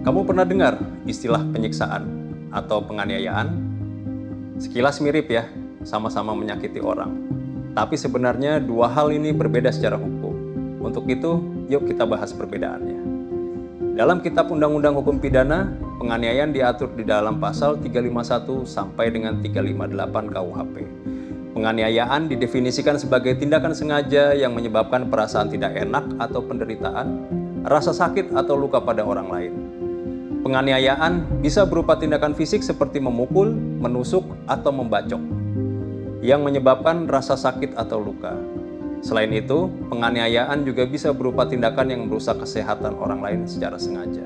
Kamu pernah dengar istilah penyiksaan atau penganiayaan? Sekilas mirip ya, sama-sama menyakiti orang. Tapi sebenarnya dua hal ini berbeda secara hukum. Untuk itu, yuk kita bahas perbedaannya. Dalam Kitab Undang-Undang Hukum Pidana, penganiayaan diatur di dalam pasal 351 sampai dengan 358 KUHP. Penganiayaan didefinisikan sebagai tindakan sengaja yang menyebabkan perasaan tidak enak atau penderitaan, rasa sakit atau luka pada orang lain. Penganiayaan bisa berupa tindakan fisik seperti memukul, menusuk, atau membacok, yang menyebabkan rasa sakit atau luka. Selain itu, penganiayaan juga bisa berupa tindakan yang merusak kesehatan orang lain secara sengaja.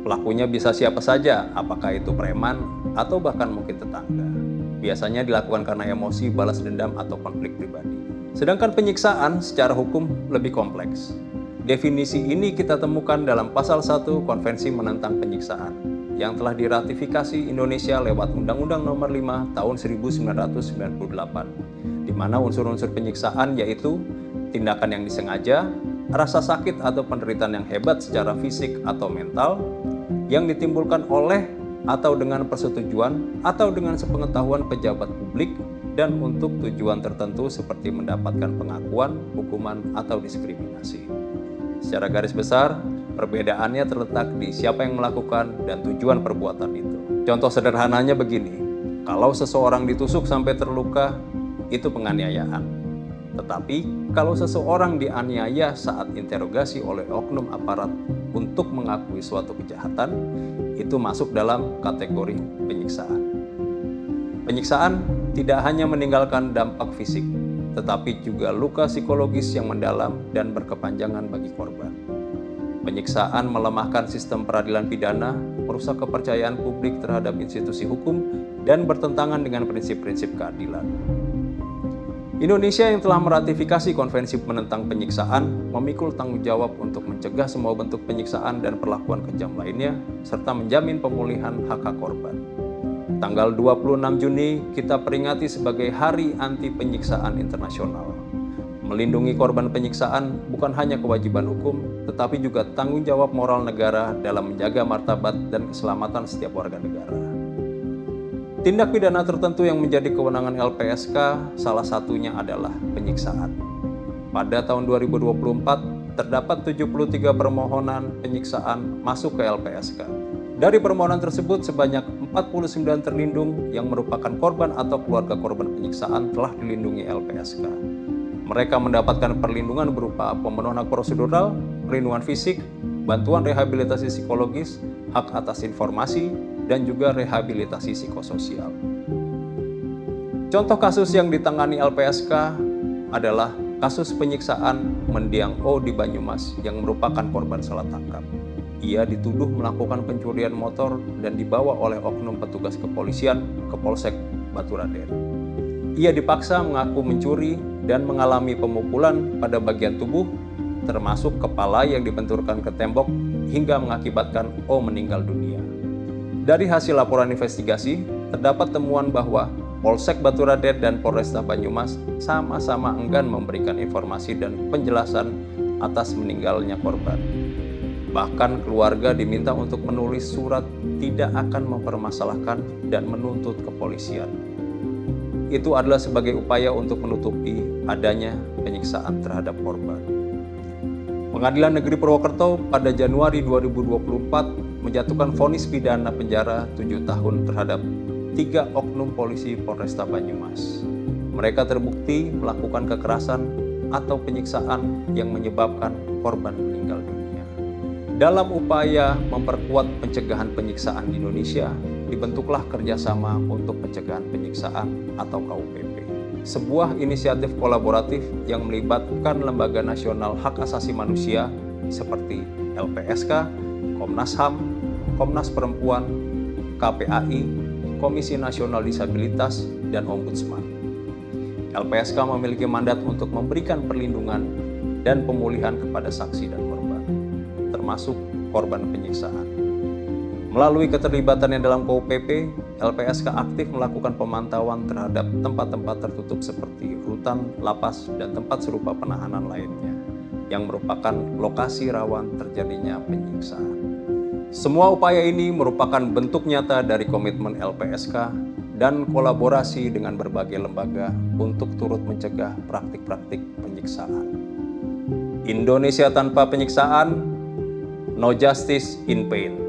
Pelakunya bisa siapa saja, apakah itu preman atau bahkan mungkin tetangga. Biasanya dilakukan karena emosi, balas dendam, atau konflik pribadi. Sedangkan penyiksaan secara hukum lebih kompleks. Definisi ini kita temukan dalam pasal 1 Konvensi Menentang Penyiksaan yang telah diratifikasi Indonesia lewat Undang-Undang Nomor 5 Tahun 1998, di mana unsur-unsur penyiksaan yaitu tindakan yang disengaja, rasa sakit atau penderitaan yang hebat secara fisik atau mental, yang ditimbulkan oleh atau dengan persetujuan atau dengan sepengetahuan pejabat publik dan untuk tujuan tertentu seperti mendapatkan pengakuan, hukuman, atau diskriminasi. Secara garis besar, perbedaannya terletak di siapa yang melakukan dan tujuan perbuatan itu. Contoh sederhananya begini, kalau seseorang ditusuk sampai terluka, itu penganiayaan. Tetapi, kalau seseorang dianiaya saat interogasi oleh oknum aparat untuk mengakui suatu kejahatan, itu masuk dalam kategori penyiksaan. Penyiksaan tidak hanya meninggalkan dampak fisik, tetapi juga luka psikologis yang mendalam dan berkepanjangan bagi korban. Penyiksaan melemahkan sistem peradilan pidana, merusak kepercayaan publik terhadap institusi hukum, dan bertentangan dengan prinsip-prinsip keadilan. Indonesia yang telah meratifikasi Konvensi Menentang Penyiksaan memikul tanggung jawab untuk mencegah semua bentuk penyiksaan dan perlakuan kejam lainnya, serta menjamin pemulihan hak-hak korban. Tanggal 26 Juni kita peringati sebagai Hari Anti Penyiksaan Internasional. Melindungi korban penyiksaan bukan hanya kewajiban hukum, tetapi juga tanggung jawab moral negara dalam menjaga martabat dan keselamatan setiap warga negara. Tindak pidana tertentu yang menjadi kewenangan LPSK salah satunya adalah penyiksaan. Pada tahun 2024, terdapat 73 permohonan penyiksaan masuk ke LPSK. Dari permohonan tersebut, sebanyak 49 terlindung yang merupakan korban atau keluarga korban penyiksaan telah dilindungi LPSK. Mereka mendapatkan perlindungan berupa pemenuhan hak prosedural, perlindungan fisik, bantuan rehabilitasi psikologis, hak atas informasi, dan juga rehabilitasi psikososial. Contoh kasus yang ditangani LPSK adalah kasus penyiksaan mendiang O di Banyumas yang merupakan korban salah tangkap. Ia dituduh melakukan pencurian motor dan dibawa oleh oknum petugas kepolisian ke Polsek Batu Raden. Ia dipaksa mengaku mencuri dan mengalami pemukulan pada bagian tubuh, termasuk kepala yang dibenturkan ke tembok hingga mengakibatkan O meninggal dunia. Dari hasil laporan investigasi, terdapat temuan bahwa Polsek Batu Raden dan Polresta Banyumas sama-sama enggan memberikan informasi dan penjelasan atas meninggalnya korban. Bahkan keluarga diminta untuk menulis surat tidak akan mempermasalahkan dan menuntut kepolisian. Itu adalah sebagai upaya untuk menutupi adanya penyiksaan terhadap korban. Pengadilan Negeri Purwokerto pada Januari 2024 menjatuhkan vonis pidana penjara 7 tahun terhadap 3 oknum polisi Polresta Banyumas. Mereka terbukti melakukan kekerasan atau penyiksaan yang menyebabkan korban meninggal dunia. Dalam upaya memperkuat pencegahan penyiksaan di Indonesia, dibentuklah Kerjasama untuk Pencegahan Penyiksaan atau KUPP. Sebuah inisiatif kolaboratif yang melibatkan lembaga nasional hak asasi manusia seperti LPSK, Komnas HAM, Komnas Perempuan, KPAI, Komisi Nasional Disabilitas, dan Ombudsman. LPSK memiliki mandat untuk memberikan perlindungan dan pemulihan kepada saksi dan korban, termasuk korban penyiksaan. Melalui keterlibatannya dalam KUPP, LPSK aktif melakukan pemantauan terhadap tempat-tempat tertutup seperti rutan, lapas, dan tempat serupa penahanan lainnya, yang merupakan lokasi rawan terjadinya penyiksaan. Semua upaya ini merupakan bentuk nyata dari komitmen LPSK dan kolaborasi dengan berbagai lembaga untuk turut mencegah praktik-praktik penyiksaan. Indonesia tanpa penyiksaan, no justice in pain.